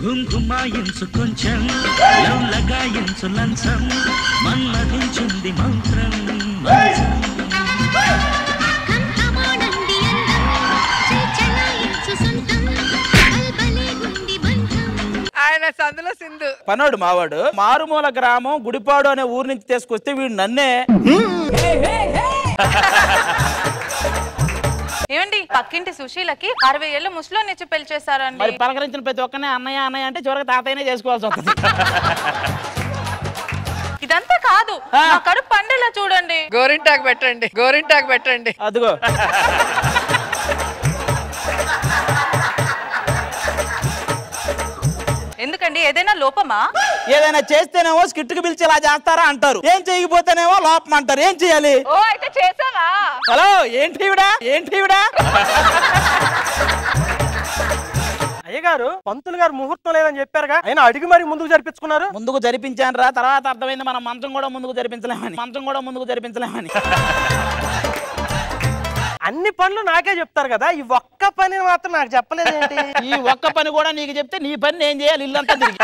ఘుంఘుమాయించు కొంచెం లవ్ లగాయించు లంచం మన్మధించింది మంత్రం ఆయన సందులో సింధు పనోడు మావాడు మారుమూల గ్రామం గుడిపాడు అనే ఊరు నుంచి తీసుకొస్తే వీడు నన్నే ఏమండి పక్కింటి సుశీలకి 60 ఏళ్ళు ముసలోని ఇచ్చి పెళ్లి చేశారండి. మరి పలకరించిన ప్రతి ఒక్కనే అన్నయ్య అన్నయ్య అంటే చివరికి తాతయ్యనే చేసుకోవాల్సి వస్తుంది. ఇదంతా కాదు నా కడుపు పండేలా చూడండి. గోరింటాకు పెట్టండి, గోరింటాకు పెట్టండి. అదిగో ఎందుకండి ఏదైనా లోపమా? ఏదైనా చేస్తేనేమో స్కిట్ కి పిలిచి ఇలా చేస్తారా అంటారు, ఏం చేయకపోతేనేమో లోపం అంటారు. ఏం చేయాలి? ఓ అయితే చేసావా? హలో ఏంటి అయ్యగారు పంతులు గారు ముహూర్తం లేదని చెప్పారుగా, అయినా అడిగి మరి ముందుకు జరిపించుకున్నారు. ముందుకు జరిపించాను రా, తర్వాత అర్థమైంది మనం మంచం కూడా ముందుకు జరిపించలేమని. అన్ని పనులు నాకే చెప్తారు కదా, ఈ ఒక్క పని మాత్రం నాకు చెప్పలేదేంటి? ఈ ఒక్క పని కూడా నీకు చెప్తే నీ పని నేను చేయాలి ఇల్లంతా తిరిగి.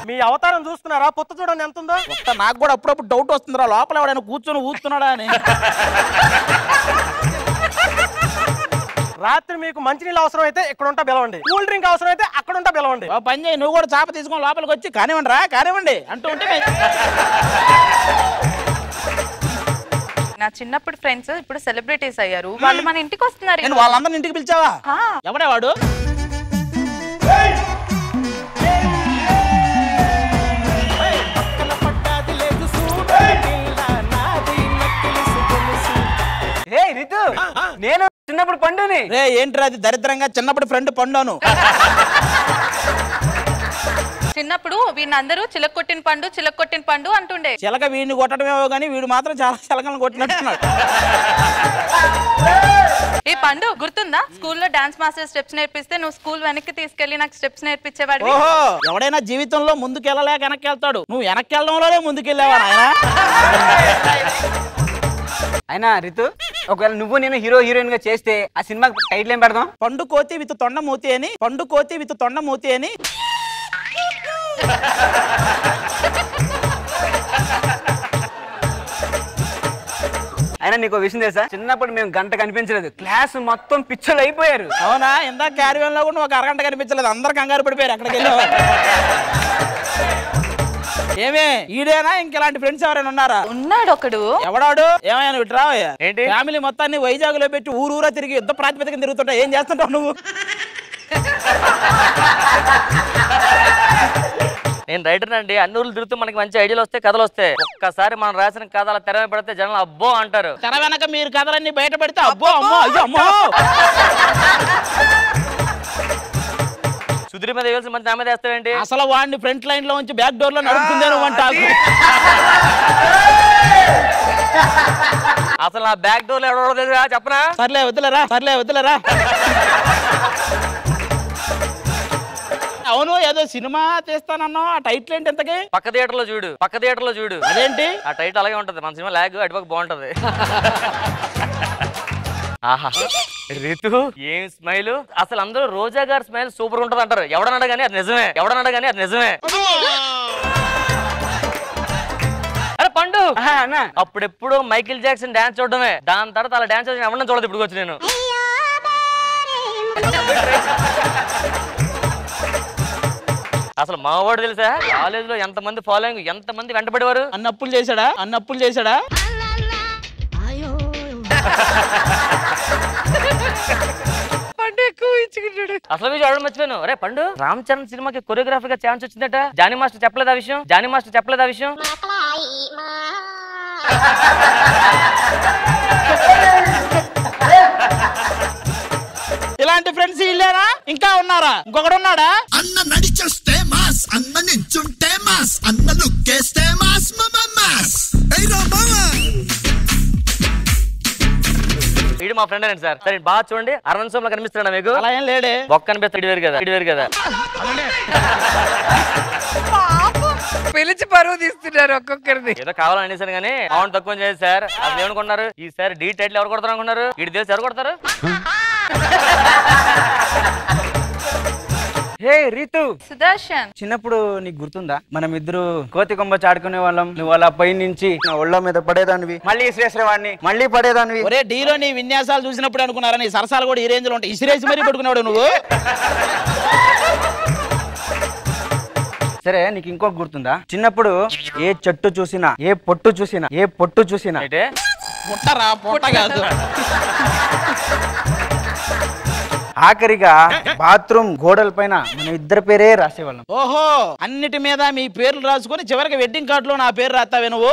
మీ అవతారం చూస్తున్నారా? పొత్త చూడండి ఎంత ఉందో. నాకు కూడా అప్పుడప్పుడు డౌట్ వస్తుందిరా, లోపల ఎవడైనా కూర్చొని ఊస్తున్నాడా అని. రాత్రి మీకు మంచినీళ్ళు అవసరం అయితే ఇక్కడ ఉంటా పిలవండి, కూల్ డ్రింక్ అవసరం అయితే అక్కడ ఉంటా పిలవండి. పని చేయి, నువ్వు కూడా చాప తీసుకొని లోపలికి వచ్చి కానివ్వండి అంటూ ఉంటే. నా చిన్నప్పుడు ఫ్రెండ్స్ ఇప్పుడు సెలబ్రిటీస్ అయ్యారు, వాళ్ళు మన ఇంటికి వస్తున్నారు. నేను వాళ్ళందరిని ఇంటికి పిలిచావా? ఎవడే వాడు? నేను చిన్నప్పుడు పండుని. రే ఏంట్రా అది దరిద్రంగా, చిన్నప్పుడు ఫ్రెండ్ పండును. చిన్నప్పుడు వీళ్ళందరూ చిలకొట్టిన పండు అంటుండే. చిలక వీడిని కొట్టడమేమో కానీ వీడు మాత్రం చాలా చిలకలను కొట్టినట్టున్నాడు. ఈ పండు గుర్తుందా? స్కూల్లో డాన్స్ మాస్టర్ స్టెప్స్ నేర్పిస్తే నువ్వు స్కూల్ వెనక్కి తీసుకెళ్లి నాకు స్టెప్స్ నేర్పించేవాడు. ఓహో, ఎవడైనా జీవితంలో ముందుకు వెళ్ళలేక వెనక్కి వెళ్తాడు, నువ్వు వెనక్కి వెళ్ళడంలోనే ముందుకెళ్ళావా నాయనా? అయినా రితు, ఒకవేళ నువ్వు నేను హీరో హీరోయిన్ గా చేస్తే ఆ సినిమాకి టైటిల్ ఏం పెడదాం? పండు కోతి విత్ తొండమూతి అని. అయినా నీకు విషయం తెలుసా, చిన్నప్పుడు మేము గంట కనిపించలేదు, క్లాస్ మొత్తం పిచ్చలు అయిపోయారు. అవునా? ఇందాక క్యారియన్ లో కూడా ఒక అరగంట కనిపించలేదు, అందరు కంగారు పడిపోయారు అక్కడికి వెళ్ళి. ఏమే ఈడేనా? ఇంకెలాంటి ఫ్రెండ్స్ ఎవరైనా ఉన్నారా? ఉన్నాడు ఒకడు. ఎవడాడు? ఏమయ్యా నువ్వు ఇటు రావయ్యా. ఏంటి? ఫ్యామిలీ మొత్తాన్ని వైజాగ్ లో పెట్టి ఊరూరా తిరిగి యుద్ధ ప్రాతిపదికన తిరుగుతుంటా, ఏం చేస్తుంటావు నువ్వు? నేను రైటర్ అండి, అన్ని ఊర్లు తిరుగుతూ మనకి మంచి ఐడియాలు వస్తాయి, కథలు వస్తాయి. ఒక్కసారి మనం రాసిన కథల తెర పెడితే జనాలు అబ్బో అంటారు. తెర వెనక మీరు కథలన్నీ బయట పెడితే అబ్బో అమ్మో అమ్మో. సుధీర్ మీద వేయాల్సిన మంచి నా మీద వేస్తాడండి. అసలు వాడిని ఫ్రంట్ లైన్ లో ఉంచి బ్యాక్ డోర్ లో నడుపుతుందేను అంటారు. అసలు నా బ్యాక్ డోర్ లో ఎవడో తెలుసా చెప్పనా? సర్లే వద్దులేరా. అవును, ఏదో సినిమా తీస్తానన్నా, ఆ టైటిల్ ఏంటి ఎంతకి? పక్క థియేటర్ లో చూడు. అదేంటి? ఆ టైటిల్ అలాగే ఉంటది, మన సినిమా లాగ్ అటుపక్క బాగుంటది. ఆహా రితు ఏం స్మైల్! అసలు అందరూ రోజా గారి స్మైల్ సూపర్ ఉంటది అంటారు, ఎవడన్నాడు కానీ అది నిజమే. అరే పండు, అప్పుడెప్పుడు మైకిల్ జాక్సన్ డాన్స్ చూడడమే, దాని తర్వాత అలా డాన్స్ ఎవరన్నా చూడదు ఇప్పుడు వచ్చి నేను. అసలు మావాడు తెలుసా, కాలేజ్ లో ఎంత మంది ఫాలోయింగ్, ఎంత మంది వెంటబడేవారు. అన్నప్పులు చేశాడా? అసలు విషయం అడగడం మర్చిపోయాను. అరే పండు, రామ్ చరణ్ సినిమాకి కొరియోగ్రాఫర్ గా ఛాన్స్ వచ్చిందట, జానీ మాస్టర్ చెప్పలేదు ఆ విషయం. ఇలాంటి ఫ్రెండ్స్ ఇల్లేనా? ఇంకా ఉన్నారా? ఇంకొకడు ఉన్నాడా? అన్న నడిచేస్తే మాస్, అన్న నించుంటే మాస్, అన్న లుక్కేస్తే మాస్ మాస్. వీడు మా ఫ్రెండ్ అండి సార్. సరే బాగా చూడండి, అరవింద్ సోమ్ లా కనిపిస్తున్నాడా మీకు? అలా ఏం లేడే, బొక్క కనిపిస్తాడు, ఇడివేరు కదా. పిలిచి పరువు తీస్తున్నారు ఒక్కొక్కరిని. ఏదో కావాలని అనేసాను కానీ అవును తక్కువ చేసి సార్. అది ఏమనుకున్నారు, ఈసారి డీ టైటిల్ ఎవరు కొడతారు అనుకున్నారు? వీడి దేశం ఎవరు కొడతారు? హే రీతు, సుదర్శన్, చిన్నప్పుడు నీకు గుర్తుందా మనం ఇద్దరు కోతి కొమ్మ చాడుకునే వాళ్ళం? నువ్వు అలా పై నుంచి నా ఒళ్ళ మీద పడేదానివి, మళ్ళీ ఇసిరేసేవాడిని, మళ్ళీ పడేదానివి. ఒరే డీలో నీ విన్యాసాలు చూసినప్పుడు అనుకున్నారా నీ సరసాలు కూడా ఈ రేంజ్ లో ఉంటాయి? ఇసిరేసి మరీ పట్టుకున్నాడు నువ్వు. సరే నీకు ఇంకొక గుర్తుందా? చిన్నప్పుడు ఏ చెట్టు చూసినా, ఏ పొట్టు చూసినా అంటే పుట్టరా పుట్ట కాదు, ఆఖరిగా బాత్రూమ్ గోడల పైన మన ఇద్దరి పేరే రాసేవాళ్ళం. ఓహో, అన్నిటి మీద మీ పేర్లు రాసుకొని చివరికి వెడ్డింగ్ కార్డు లో నా పేరు రాస్తావే నువ్వు?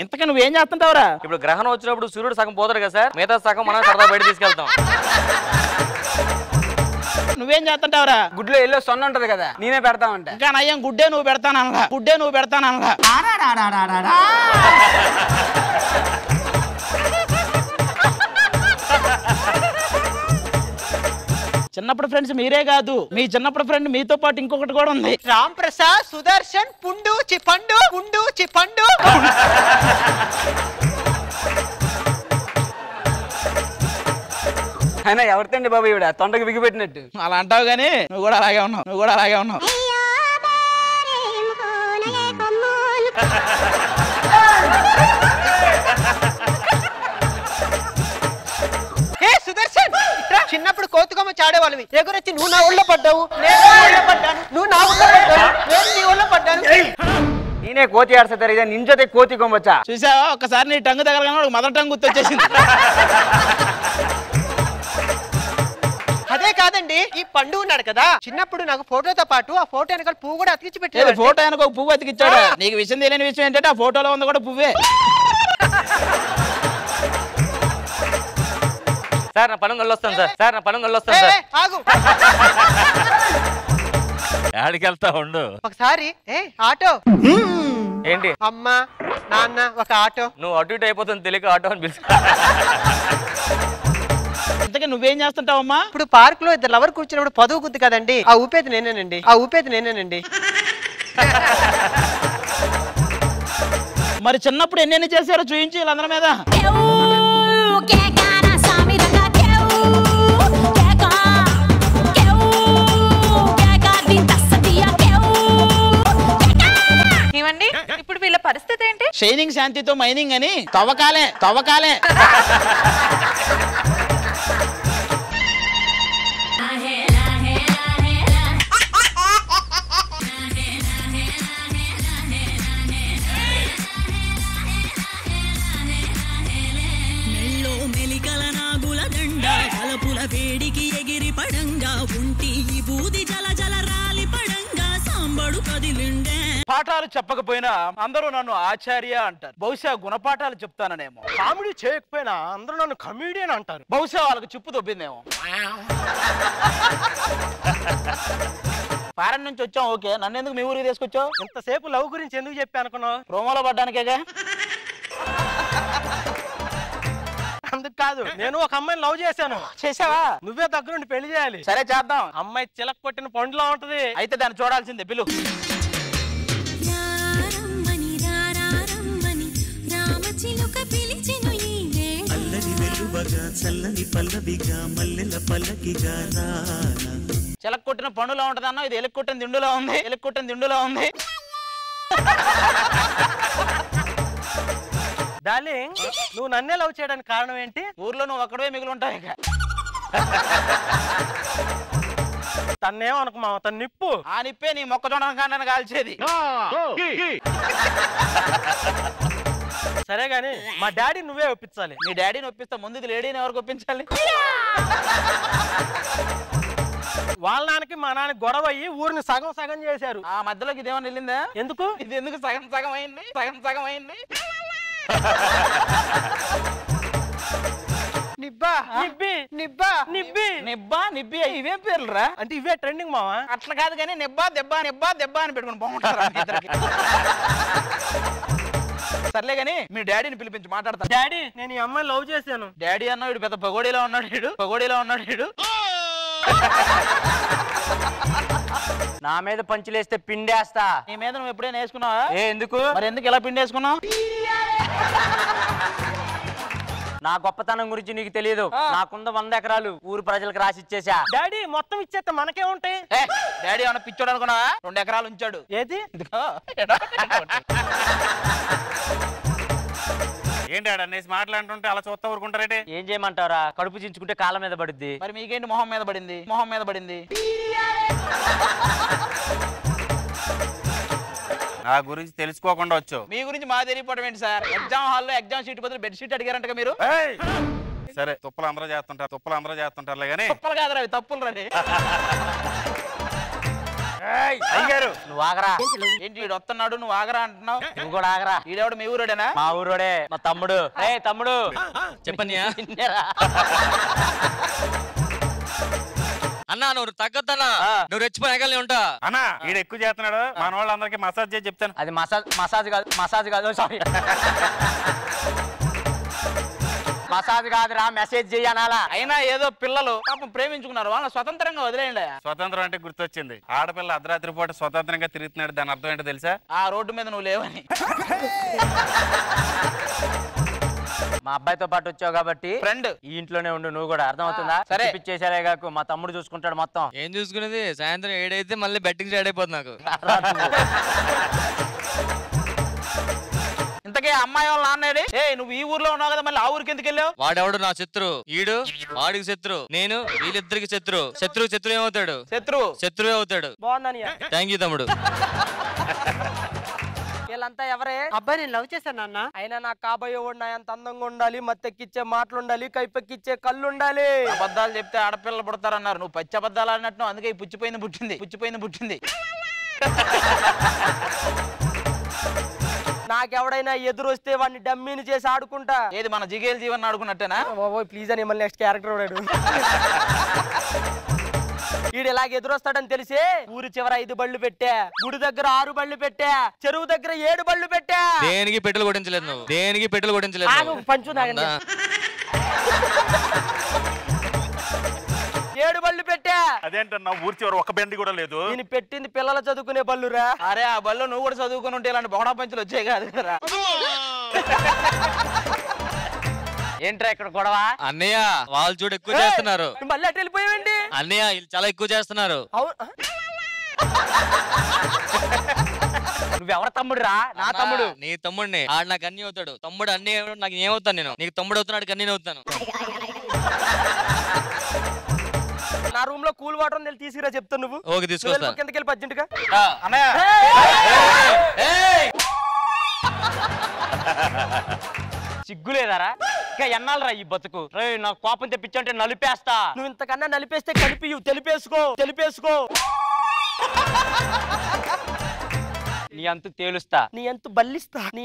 ఇంతకీ నువ్వేం చేస్తుంటావురా? ఇప్పుడు గ్రహణం వచ్చినప్పుడు సూర్యుడు సగం పోతాడు కదా సార్, మిగతా సగం మనం సరదా బయట తీసుకెళ్తాం. నువ్వేం చేస్తుంటావురా? గుడ్లో ఎల్లో సొన్న ఉంటది కదా, నేనే పెడతామంట. ఇంకా నయ్యం గుడ్డే నువ్వు పెడతానలా, గుడ్డే నువ్వు పెడతానలా. చిన్నప్పుడు ఫ్రెండ్స్ మీరే కాదు, మీ చిన్నప్పుడు ఫ్రెండ్ మీతో పాటు ఇంకొకటి కూడా ఉంది. రామ్ ప్రసాద్, సుదర్శన్, పుండు చిపండు, పుండు చిపండు. అయినా ఎవరితండి బాబు ఈవిడ తొండకి బిగిపెట్టినట్టు? అలా అంటావు గానీ నువ్వు కూడా అలాగే ఉన్నావు. సుదర్శన్, చిన్నప్పుడు కోతుకమ్మ చాడేవాళ్ళవి, ఎగురొచ్చి నువ్వు నా ఒళ్ళో పడ్డావు, నేను నీ ఒళ్ళో పడ్డాను, నువ్వు నా ఒళ్ళో పడ్డావు, నేను నీ ఒళ్ళో పడ్డాను. నేనే కోతి ఆడతారు ఇదే నింజతే కోతి కొమ్మచ్చా. చూసావా, ఒక్కసారి నీ టంగు తగలగానే మదర్ టంగు గుర్తొచ్చేసింది. అదే కాదండి, ఈ పండు ఉన్నాడు కదా, చిన్నప్పుడు నాకు ఫోటోతో పాటు ఆ ఫోటో వెనకాల పువ్వు కూడా అతికించి ఏదో పెట్టాడు. ఫోటో వెనక ఒక పువ్వు అతికిచ్చాడు. నీకు విషయం తెలియని విషయం ఏంటంటే ఆ ఫోటోలో ఉంది కూడా పువ్వే. సార్ నా పనులు వెళ్ళొస్తాను సార్. ఆగు, ఆడికి వెళ్తా ఉండు. ఒకసారి ఆటో. ఏంటి అమ్మ నాన్న ఒక ఆటో. నువ్వు అటు ఇటు అయిపోతుంది తెలియక ఆటో అని పిలుచు. ఇంతకీ నువ్వేం చేస్తుంటావమ్మా? ఇప్పుడు పార్క్ లో ఇద్దరు లవర్ కూర్చున్నప్పుడు పదువు గుద్దు కదండి, ఆ ఊపేది నేనేనండి. మరి చిన్నప్పుడు ఎన్నెన్ని చేశారో చూయించి వీళ్ళందరి మీద. ఏమండి ఇప్పుడు వీళ్ళ పరిస్థితి ఏంటి? షైనింగ్ శాంతితో మైనింగ్ అని తవ్వకాలే. మెలికల నాగుల దండ తలపుల వేడికి ఎగిరి పడంగా ఉంటి బూది జల జల రాలి పడంగా సాంబడు కదిలిండే. పాఠాలు చెప్పకపోయినా అందరూ నన్ను ఆచార్య అంటారు. బహుశా గుణపాఠాలు చెప్తాననేమో. కామెడీ చేయకపోయినా అందరూ నన్ను కమీడియన్ అంటారు. బహుశా వాళ్ళకి చిప్పు దొబ్బిందేమో. ఫారెన్ నుంచి వచ్చాం, ఓకే, నన్ను ఎందుకు మీ ఊరికి తీసుకొచ్చావు? ఇంతసేపు లవ్ గురించి ఎందుకు చెప్పి అనుకున్నావు? ప్రోమోలో పడ్డానికేగా. అందుకు కాదు, నేను ఒక అమ్మాయిని లవ్ చేశాను. చేసావా? నువ్వే దగ్గరుండి పెళ్లి చేయాలి. సరే చేద్దాం. అమ్మాయి చిలక కొట్టిన పండులా ఉంటది. అయితే దాన్ని చూడాల్సిందే, పిలు. చిలక కొట్టిన పండులో ఉంటది అన్న, ఇది ఎలుక కొట్టిన దిండులో ఉంది. డార్లింగ్, నువ్వు నన్నే లవ్ చేయడానికి కారణం ఏంటి? ఊర్లో నువ్వు ఒక్కడే మిగిలి ఉంటావు. ఇక తన్నేమో అనుకు మామ, తన నిప్పు. ఆ నిప్పే నీ మొక్కజొన్న కాండాన్ని కాల్చేది. సరే గాని మా డాడీ నువ్వే ఒప్పించాలి. మీ డాడీని ఒప్పిస్తా, ముందు ఇది లేడీని ఎవరికి ఒప్పించాలి? వాళ్ళ నాన్నకి మా నాన్న గొడవ అయ్యి ఊరిని సగం సగం చేశారు. ఆ మధ్యలోకి ఇదేమన్నా వెళ్ళిందా? ఎందుకు? ఇది ఎందుకు సగం అయింది? నిబ్బా నిబ్బి నిబ్బా నిబ్బి నిబ్బి ఇవే పేర్లురా? అంటే ఇవే ట్రెండింగ్ మావా. అట్లా కాదు కానీ నిబ్బా దెబ్బ అని పెట్టుకుని బాగుంటారా ఇద్దరికి? సర్లే గానీ మీ డాడీని పిలిపించి మాట్లాడతా. డాడీ, నేను ఈ అమ్మాయిని లవ్ చేశాను. డాడీ అన్నాడు పెద్ద పగోడీలో ఉన్నాడు వీడు. నా మీద పంచులేస్తే పిండేస్తా. నీ మీద నువ్వు ఎప్పుడైనా వేసుకున్నావా? ఎందుకు? మరి ఎందుకు ఇలా పిండేసుకున్నావు? నా గొప్పతనం గురించి నీకు తెలియదు. నాకుంద 100 ఎకరాలు ఊరు ప్రజలకు రాసి ఇచ్చేసా. డాడీ మొత్తం ఇచ్చేస్తే మనకే ఉంటాయి. డాడీ ఏమన్నా పిచ్చోడు అనుకున్నా? 2 ఎకరాలు ఉంచాడు. ఏది ఏంటి ఆడ అనేసి మాట్లాడుతుంటే అలా చూస్తా ఊరుకుంటారేంటి? ఏం చేయమంటారా? కడుపు చించుకుంటే కాళ్ళ మీద పడుద్ది. మరి మీకేంటి మొహం మీద పడింది? మొహం మీద పడింది. నా గురించి తెలుసుకోకుండా వచ్చావు. మీ గురించి మా తెలియపోవడం ఏంటి సార్? ఎగ్జామ్ హాల్లో ఎగ్జామ్ షీట్ బదులు బెడ్ షీట్ అడిగారంట మీరు. సరే తుప్పలు అందరూ చేస్తుంటారులే కానీ తప్పులు కాదురా, అవి తప్పులు రండి. అయ్యారు నువ్వు ఆగరా. ఏంటి వీడు వస్తున్నాడు, నువ్వు ఆగరా అంటున్నావు? నువ్వు కూడా ఆగరా. వీడెవడు మీ ఊరోడేనా? మా ఊరోడే, మా తమ్ముడు. తమ్ముడు చెప్పనియా అన్నా, నువ్వు తగ్గద్దన్నా, నువ్వు రెచ్చిపోయగలనే ఉంటా అన్నా. వీడు ఎక్కువ చేస్తున్నాడు. మన వాళ్ళందరికీ మసాజ్ చేసి చెప్తాను. అది మసాజ్ కాదు సారీ మసాజ్ కాదురా, మెసేజ్ చెయ్యనాలా. అయినా ఏదో పిల్లలు పాపం ప్రేమించుకున్నారు, వాళ్ళ స్వతంత్రంగా వదిలేయండి. స్వతంత్రం అంటే గుర్తొచ్చింది. ఆడపిల్ల అర్ధరాత్రి పూట స్వతంత్రంగా తిరుగుతున్నాడు. దాని అర్థం ఏంటో తెలుసా? ఆ రోడ్డు మీద నువ్వు లేవని. మా అబ్బాయితో పాటు వచ్చావు కాబట్టి ఫ్రెండ్ ఈ ఇంట్లోనే ఉండు. నువ్వు కూడా అర్థమవుతుందా? సరే పిచ్చేసారే కాకు, మా తమ్ముడు చూసుకుంటాడు మొత్తం. ఏం చూసుకునేది? సాయంత్రం 7 అయితే మళ్ళీ బెట్టింగ్ స్టార్ట్ అయిపోతుంది నాకు. ఇంతకీ అమ్మాయి వాళ్ళ నాన్నేడి? నువ్వు ఈ ఊర్లో ఉన్నావు కదా, మళ్ళీ ఆ ఊరికి ఎందుకు వెళ్ళావు? వాడెవడు నా శత్రు? ఈడు వాడికి శత్రు, నేను వీళ్ళిద్దరికి శత్రు. శత్రు ఏమవుతాడు? శత్రువే అవుతాడు. బాగుందని థ్యాంక్ యూ తమ్ముడు. వీళ్ళంతా ఎవరే? అబ్బాయి నేను లవ్ చేశాను అన్న. అయినా నాకు కాబోయే ఉన్నాయి అంత అందంగా ఉండాలి, మత్తెక్కిచ్చే మాటలు ఉండాలి, కైపెక్కిచ్చే కళ్ళు ఉండాలి. అబద్ధాలు చెప్తే ఆడపిల్లలు పుడతారన్నారు. నువ్వు పచ్చి అబద్ధాలు అన్నట్టు, అందుకే ఈ పుచ్చిపోయింది పుట్టింది. నాకెవడైనా ఎదురు వస్తే వాడిని డమ్మీని చేసి ఆడుకుంటా. ఏది మన జిగేల్ జీవన్ ఆడుకున్నట్టేనా? ప్లీజ్ అని మళ్ళీ నెక్స్ట్ క్యారెక్టర్ వాడాడు. వీడు ఇలాగ ఎదురొస్తాడని తెలిసి ఊరి చివర 5 బళ్ళు పెట్టా, గుడి దగ్గర 6 బళ్ళు పెట్టా, చెరువు దగ్గర 7 బళ్ళు పెట్టా. దేనికి పెట్రోల్ కొట్టించలేదు నువ్వు. దేనికి పెట్రోల్ కొట్టించలేదు. పంచు నాగండి. 7 బళ్ళు పెట్టా. అదేంటన్నా ఊరి చివర ఒక బండి కూడా లేదు? నేను పెట్టింది పిల్లలు చదువుకునే బళ్ళురా. అరే ఆ బళ్ళు నువ్వు కూడా చదువుకుని ఉంటే ఇలాంటి బొగడా పంచులు వచ్చాయి కాదు కదా. ఏంట్రా ఇక్కడ గొడవ? అన్నయ్య వాళ్ళు చూడు ఎక్కువ చేస్తున్నారు. మళ్ళీ అటు వెళ్ళిపోయావండి? అన్నయ్య వీళ్ళు చాలా ఎక్కువ చేస్తున్నారు. నువ్వెవరు తమ్ముడు రా? నా తమ్ముడు. నీ తమ్ముడిని. ఆడు నాకు అన్ని అవుతాడు. తమ్ముడు అన్ని నాకు ఏమవుతాను నేను? నీకు తమ్ముడు అవుతున్నాడు, అన్ని అవుతాను. నా రూమ్ లో కూల్ వాటర్ ఉంది, తీసుకురా చెప్తాను. నువ్వు ఓకే తీసుకొస్తా. కిందకి వెళ్ళి అర్జెంటుగా. అన్నయ్య సిగ్గులేదారా? ఇంకా ఎన్నాళ్ళరా ఈ బతుకు? నాకు కోపం తెప్పించంటే నలిపేస్తా. నువ్వు ఇంతకన్నా నలిపేస్తే కలిపి తెలిపేసుకో. నీ అంతు తేలుస్తా. నీ అంతు బల్లిస్తా. నీ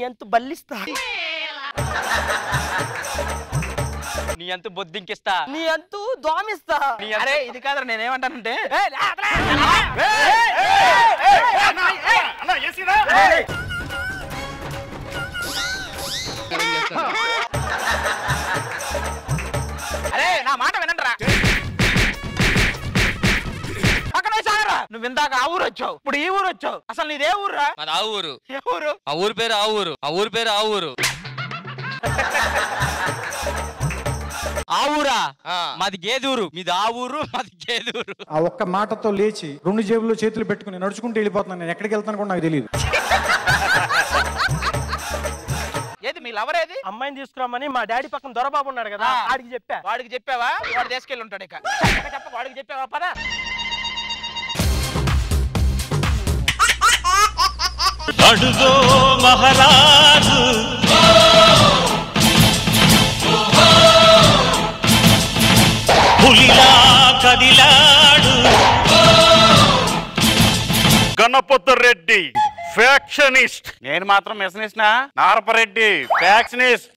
అంతు బొద్దింకిస్తా. నీ అంతు దోమిస్తా. అరే ఇది కాదురా, నేనేమంటానంటే అరే నా మాట వినండిరా. పక్కనే సాగరా. నువ్వు ఇందాక ఆ ఊరు వచ్చావు, ఇప్పుడు ఈ ఊరు వచ్చావు. అసలు నీదే ఊరురా? మాది ఆ ఊరు. ఏ ఊరు? ఆ ఊరు పేరు ఆ ఊరు. ఆ ఊరా? మాది గేదూరు. మీది ఆ ఊరు, మాది గేదూరు. ఆ ఒక్క మాటతో లేచి 2 జేబుల్లో చేతులు పెట్టుకుని నడుచుకుంటూ వెళ్ళిపోతున్నాను. నేను ఎక్కడికి వెళ్తాను కూడా నాకు తెలియదు. ఏది మీ లవర్ ఏది? అమ్మాయిని తీసుకురామని మా డాడీ పక్కన దొరబాబు ఉన్నాడు కదా, వాడికి చెప్పా. వాడికి చెప్పావా? వాడు తీసుకెళ్ళి ఉంటాడు. ఇక చెప్ప వాడికి చెప్పావా? పదా అడుగో మహారాజు పులిలా కదిలాడు. గణపతి రెడ్డి ఫ్యాక్షనిస్ట్. నేను మాత్రం మెసనిస్ట్నా? నారపరెడ్డి ఫ్యాక్షనిస్ట్.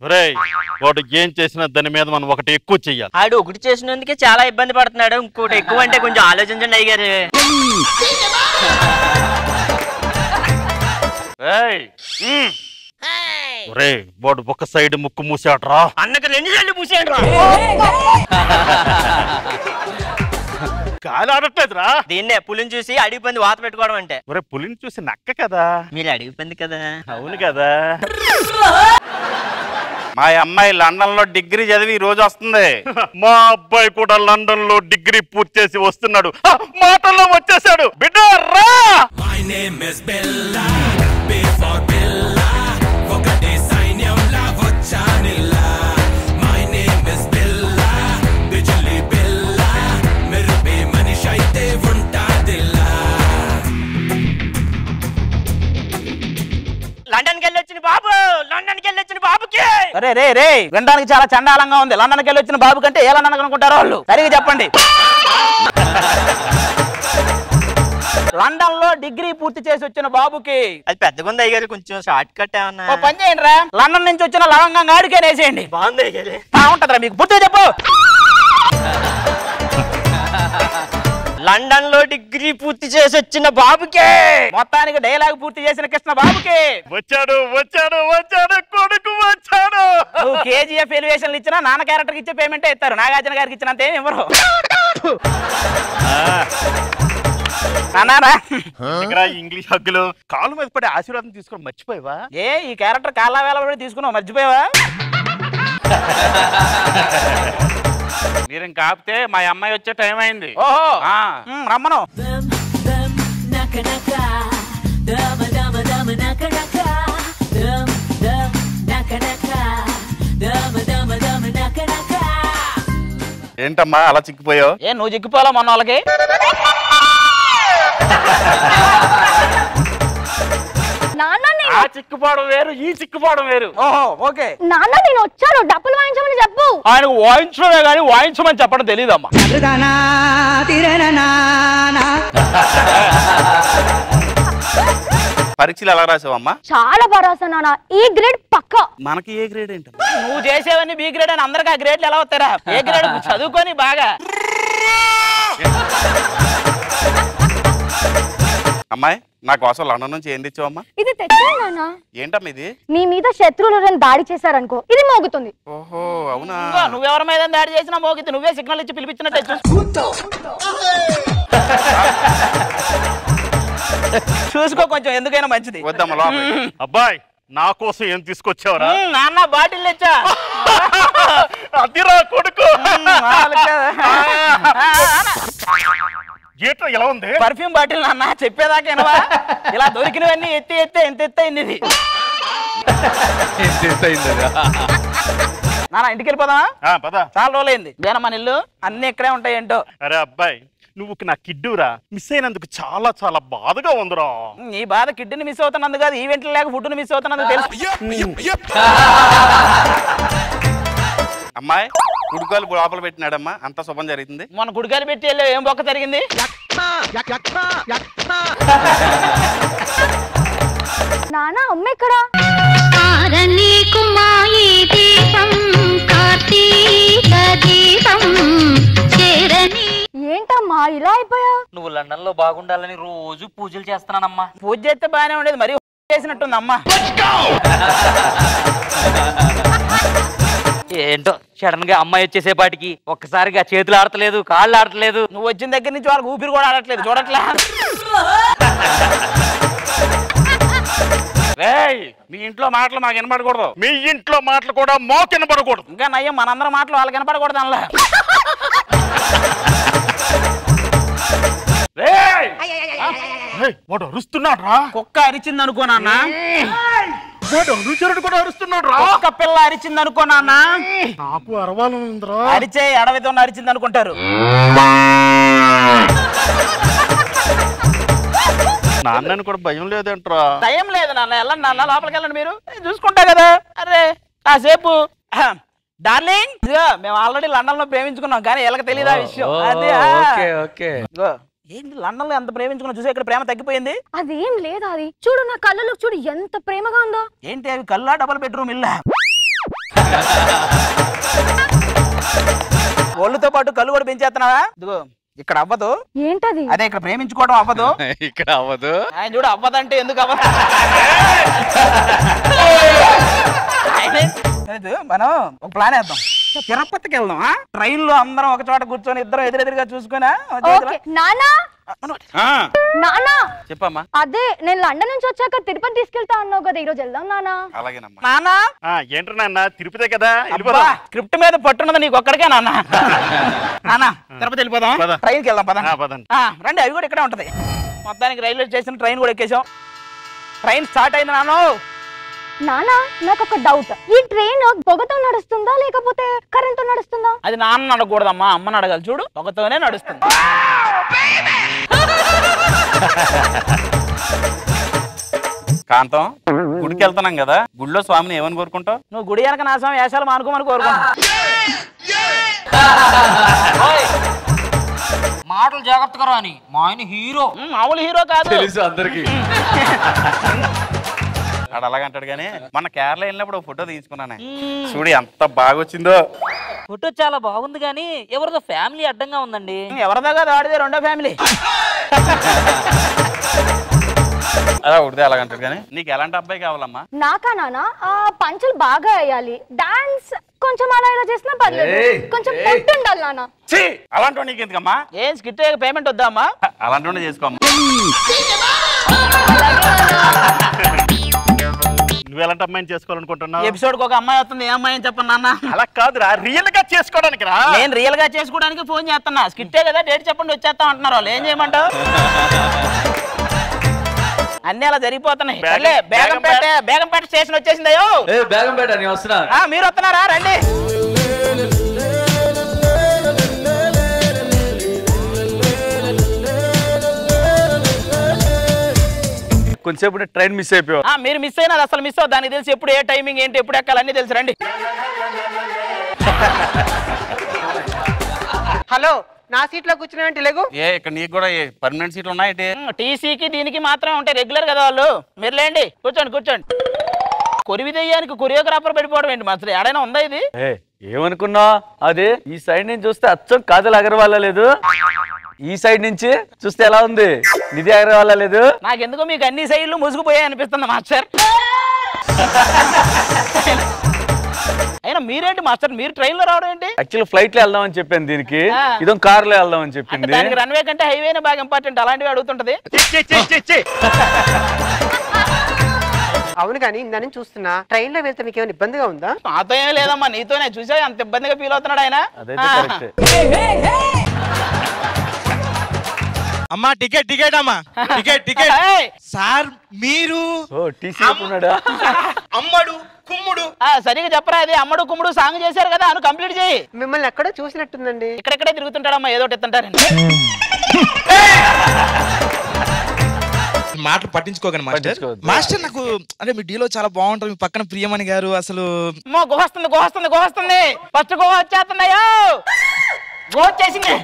వాడు ఏం చేసినా దాని మీద మనం ఒకటి ఎక్కువ చెయ్యాలి. ఆడు ఒకటి చేసినందుకే చాలా ఇబ్బంది పడుతున్నాడు. ఇంకోటి ఎక్కువ అంటే కొంచెం ఆలోచించండి అయ్యారు. వాడు ఒక సైడ్ ముక్కు మూసాడ్రా. అన్నకు 2 సార్లు మూసాడు. గాలి ఆడట్లేదురా. దీన్నే పులిని చూసి అడిగి పంది వాత పెట్టుకోవడం అంటే. ఒరే పులిని చూసి నక్క కదా. మీరు అడిగి పంది కదా. అవును కదా. మా అమ్మాయి లండన్ లో డిగ్రీ చదివి ఈ రోజు వస్తుంది. మా అబ్బాయి కూడా లండన్ లో డిగ్రీ పూర్తి చేసి వస్తున్నాడు. మాటల్లో వచ్చేసాడు. బిడ్డ రా. లండన్కి వెళ్ళి వచ్చిన బాబు, లండన్కి వెళ్ళి వచ్చిన బాబుకి. అరే రే రే వినడానికి చాలా చండాలంగా ఉంది. లండన్కి వెళ్ళి వచ్చిన బాబు కంటే ఏ లండన్ అనుకుంటారో వాళ్ళు. సరిగా చెప్పండి. లండన్ లో డిగ్రీ పూర్తి చేసి వచ్చిన బాబుకి. అది పెద్దగా ఉంది అయ్యారు, కొంచెం షార్ట్ కట్ ఏమన్నా. ఓ పని చేయండి రా, లండన్ నుంచి వచ్చిన లవంగం గాడికే వేసేయండి. బాగుంది అయ్యారు. బాగుంటదిరా మీకు. పూర్తిగా చెప్పు. లండన్ లో డిగ్రీ పూర్తి చేసి వచ్చిన బాబుకే. మొత్తానికి డైలాగ్ పూర్తి చేసిన కృష్ణ బాబుకి. వచ్చాడు వచ్చాడు వచ్చాడు కొడుకు వచ్చాడు. నువ్వు కేజీఎఫ్ ఎలివేషన్లు ఇచ్చినా నాన్న క్యారెక్టర్ ఇచ్చే పేమెంటే ఇస్తారు. నాగార్జున గారికి ఇచ్చినంత ఏమి ఇవ్వరు. ఇంగ్లీష్ హగ్గులు కాలు మీద పడే ఆశీర్వాదం తీసుకొని మర్చిపోయావా? ఏ ఈ క్యారెక్టర్ కాళ్ళ వేళ పడి తీసుకున్నావు, మర్చిపోయావా? మీరు ఇంకా ఆపితే మా అమ్మాయి వచ్చే టైం అయింది. ఓహో రమ్మను. ఏంటమ్మా అలా చిక్కిపోయావు? ఏ నువ్వు చిక్కిపోవాలా మొన్న వాళ్ళకి? ఆ చిక్కుపోవడం వేరు, ఈ చిక్కుపోవడం వేరు. ఓహో ఓకే. నాన్న నేను వచ్చాను, డబ్బులు వాయించమని చెప్పు. ఆయనకు వాయించడమే కానీ వాయించమని చెప్పడం తెలియదమ్మా. పరీక్షలు ఎలా రాసావమ్మా? చాలా బాగా రాసాను నాన్న. ఈ గ్రేడ్ పక్క. మనకి ఏ గ్రేడ్ ఏంటి? నువ్వు చేసేవన్నీ బి గ్రేడ్ అని అందరికి ఆ గ్రేడ్లు ఎలా వస్తారా? ఏ గ్రేడ్ చదువుకొని బాగా. అమ్మాయి నా కోసం లండన్ నుంచి ఏం తెచ్చావమ్మా? ఇది తెచ్చాను నాన్న. ఏంటమ్మా ఇది? నీ మీద శత్రువులు దాడి చేశారనుకో, ఇది మోగుతుంది. ఓహో అవునా. నువ్వెవరి మీద దాడి చేసినా మోగితే నువ్వే సిగ్నల్ ఇచ్చి పిలిపించినట్టే చూసుకో కొంచెం, ఎందుకైనా మంచిది. వద్దమ్మా. అబ్బాయి నా కోసం ఏం తీసుకొచ్చావరా? నాన్న బాటిల్ తెచ్చా. అదిరా కొడుకు. ఎలా ఉంది? పర్ఫ్యూమ్ బాటిల్ నాన్న, చెప్పేదాకేనవా? ఇలా దొరికినవన్నీ ఎత్తి ఎత్తే ఎంత ఎత్తయింది ఇది. నాన్న ఇంటికి వెళ్ళిపోదామా? చాలా రోజులైంది. మన ఇల్లు అన్ని ఇక్కడే ఉంటాయి ఏంటో. అరే అబ్బాయి నువ్వు నా కిడ్డురా, మిస్ అయినందుకు చాలా చాలా బాధగా ఉందిరా. నీ బాధ కిడ్నీని మిస్ అవుతున్నందుకు కాదు, ఈవెంట్లు లేక ఫుడ్ మిస్ అవుతున్నందుకు తెలుసు. అమ్మాయి గుడికాలు లోపల పెట్టినాడమ్మా, అంతా శుభం జరిగింది. మన గుడికాలు పెట్టి వెళ్ళి ఏం బొక్క జరిగింది? నాన్న అమ్మ ఇక్కడ. ఏంటమ్మా ఇలా అయిపోయా? నువ్వు లండన్ లో బాగుండాలని రోజు పూజలు చేస్తున్నానమ్మా. పూజ చేస్తే బాగానే ఉండేది, మరి చేసినట్టుంది అమ్మా. ఏంటో సడన్ గా అమ్మాయి వచ్చేసేపాటికి ఒక్కసారిగా చేతులు ఆడతలేదు, కాళ్ళు ఆడతలేదు. నువ్వు వచ్చిన దగ్గర నుంచి వాళ్ళకి ఊపిరి కూడా ఆడట్లేదు, చూడట్లే. మీ ఇంట్లో మాటలు మాకు వినపడకూడదు, మీ ఇంట్లో మాటలు కూడా మాకు వినపడకూడదు. ఇంకా నయ్యం మనందరం మాటలు వాళ్ళకి వినపడకూడదు అలా. వాడు అరుస్తున్నాడు రా. కుక్క అరిచింది అనుకో నాన్న. కూడా అరుస్తున్నాడు రా. కుక్క పిల్ల అరిచింది అనుకో నాన్న. నాకు అరవాలనుందిరా. అరిచే అడవితో అరిచింది అనుకుంటారు. నాన్నని కూడా భయం లేదంటరా. భయం లేదు నాన్న, వెళ్ళండి నాన్న, లోపలికి వెళ్ళండి, మీరు చూసుకుంటా కదా. అరే కాసేపు డార్లింగ్, మేము ఆల్రెడీ లండన్ లో ప్రేమించుకున్నాం, కానీ వీళ్ళకి తెలియదు ఆ విషయం. అదే ఏంటి లండన్ లో ఎంత ప్రేమించుకున్నా చూసే ఇక్కడ ప్రేమ తగ్గిపోయింది. అదేం లేదు, అది చూడు నా కళ్ళలో చూడు ఎంత ప్రేమగా ఉందో. ఏంటి అవి కల్లా డబుల్ బెడ్రూమ్ ఇల్లా? ఒళ్ళుతో పాటు కళ్ళు కూడా పెంచేస్తున్నావా? ఇదిగో ఇక్కడ అవ్వదు. ఏంటది? అదే ఇక్కడ ప్రేమించుకోవడం అవ్వదు. ఇక్కడ అవ్వదు. ఆయన చూడు అవ్వదంటే ఎందుకు అవ్వదు? మనం ఒక ప్లాన్ వేద్దాం. తిరుపతికి వెళ్దాం. ట్రైన్ లో అందరం ఒక చోట కూర్చొని ఇద్దరం ఎదురెదురుగా చూసుకున్నా. నానా నానా చెప్పమ్మా. అదే నేను లండన్ నుంచి వచ్చాక తిరుపతి తీసుకెళ్తా అన్నావు కదా, ఈ రోజు వెళ్దాం నానా. అలాగేనమ్మా. నానా ఏంట్రా నాన్న తిరుపతే కదా, స్క్రిప్ట్ మీద పట్టున్నది నీకు ఒక్కడికే నాన్న. నానా తిరుపతి వెళ్ళిపోదాం. ట్రైన్కి వెళ్దాం పదండి. రండి, అవి కూడా ఇక్కడే ఉంటది. మొత్తానికి రైల్వే స్టేషన్ ట్రైన్ కూడా ఎక్కేసాం. ట్రైన్ స్టార్ట్ అయింది నాన్న. నానా నాకు ఒక డౌట్, ఈ ట్రైన్ పొగతో నడుస్తుందా లేకపోతే కరెంట్ నడుస్తుందా? అది నాన్న అడగకూడదమ్మా, అమ్మని అడగాలి. చూడు పొగతోనే నడుస్తుంది. కాంతం గుడికి వెళ్తున్నాం కదా, గుడిలో స్వామిని ఏమని కోరుకుంటావు? నువ్వు గుడి వెనక నా స్వామి వేషాలు మానుకోమని కోరుకుంటా. మాటలు జాగ్రత్తగా రాని, మా ఆయన హీరో. మామూలు హీరో కాదు, తెలుసు అందరికి. ఆడు అలాగంటాడు కానీ మన కేరళ వెళ్ళినప్పుడు ఫోటో తీసుకున్నానే, చూడు ఎంత బాగా వచ్చిందో. ఫోటో చాలా బాగుంది కానీ ఎవరిదో ఫ్యామిలీ అడ్డంగా ఉందండి. ఎవరిదో కాదు, ఆడిదే రెండో ఫ్యామిలీ. అలా ఉడితే అలాగంటాడు కానీ నీకు ఎలాంటి అబ్బాయి కావాలమ్మా? నాకా నానా పంచులు బాగా వేయాలి, డాన్స్ కొంచెం అలా ఇలా చేసినా పర్లేదు, కొంచెం పొట్టు ఉండాలి నాన్న. అలాంటి నీకు ఎందుకమ్మా? ఏం స్కిట్ పేమెంట్ వద్దా అమ్మా? అలాంటి చేసుకోమ్మా. నువ్వు ఎలాంటి అమ్మాయిని చేసుకోవాలనుకుంటున్నావు? ఎపిసోడ్ ఒక అమ్మాయి వస్తుంది, ఏ అమ్మాయి అని చెప్పండి నాన్న. అలా కాదురా, రియల్ గా చేసుకోవడానికి రా. నేను రియల్ గా చేసుకోవడానికి ఫోన్ చేస్తున్నా. స్కిట్టే కదా, డేట్ చెప్పండి వచ్చేస్తాం అంటున్నారు వాళ్ళు. ఏం చేయమంటావు? అన్ని అలా జరిగిపోతున్నాయి. బేగంపేట స్టేషన్ వచ్చేసిందయ్యో. బేగంపేట నేను వస్తున్నా. మీరు వస్తున్నారా? రండి. కొంచెంసేపు ట్రైన్ మిస్ అయిపోయావు. మీరు మిస్ అయినా అసలు మిస్ అవ్వదు. దానికి తెలిసి ఎప్పుడు ఏ టైమింగ్ ఏంటి, ఎప్పుడు ఎక్కాలి అన్ని తెలుసు. రండి. హలో, నా సీట్ లో కూర్చున్నాయంటే లేగు. ఇక్కడ నీకు కూడా పర్మనెంట్ సీట్లు ఉన్నాయి. టీసీకి దీనికి మాత్రమే ఉంటాయి, రెగ్యులర్ కదా వాళ్ళు. మీరు లేండి, కూర్చోండి. కొరివి దెయ్యానికి కొరియోగ్రాఫర్ పెడిపోవడం ఏంటి మాస్టర్? ఏడైనా ఉందా ఇది? ఏమనుకున్నా, అదే ఈ సైడ్ నుంచి చూస్తే అచ్చం కాజల్ అగర్వాల్ లేదు, ఈ సైడ్ నుంచి చూస్తే ఎలా ఉంది నిధి అగర్వాల్ లేదు. నాకెందుకో మీకు అన్ని సైడ్లు ముసుగుపోయాయి అనిపిస్తుంది మాస్టర్. అయినా మీరేంటి మాస్టర్, మీరు ట్రైన్ లో రావడం ఏంటి? యాక్చువల్ ఫ్లైట్ లో వెళ్దాం అని చెప్పాను, దీనికి ఇదో కార్ లో వెళ్దాం అని చెప్పింది. దానికి రన్వే కంటే హైవేనే బాగా ఇంపార్టెంట్. అలాంటివి అడుగుతుంటది. అవును కానీ ఇందా నుంచి చూస్తున్నా, ట్రైన్ లో వెళ్తే మీకు ఏమైనా ఇబ్బందిగా ఉందా? నాతో ఏం లేదమ్మా, నీతోనే. చూసా అంత ఇబ్బందిగా ఫీల్ అవుతున్నాడు ఆయన. అమ్మా టికెట్ అమ్మా, టికెట్. సార్ మీరు అమ్మడు కుమ్ముడు సరిగా చెప్పరా? అది అమ్మడు కుమ్ముడు సాంగ్ చేశారు కదా, అను కంప్లీట్ చేయి. మిమ్మల్ని ఎక్కడో చూసినట్టుందండి. ఇక్కడెక్కడే తిరుగుతుంటాడమ్మా, ఏదో ఎత్తుంటారండి. మాటలు పట్టించుకోకండి మాస్టర్. నాకు అంటే మీ డీలో చాలా బాగుంటుంది. మీ పక్కన ప్రియమణి గారు అసలు గుహొస్తుంది. ఫస్ట్ గుహ వచ్చేస్తున్నాయో, గుహ వచ్చేసింది.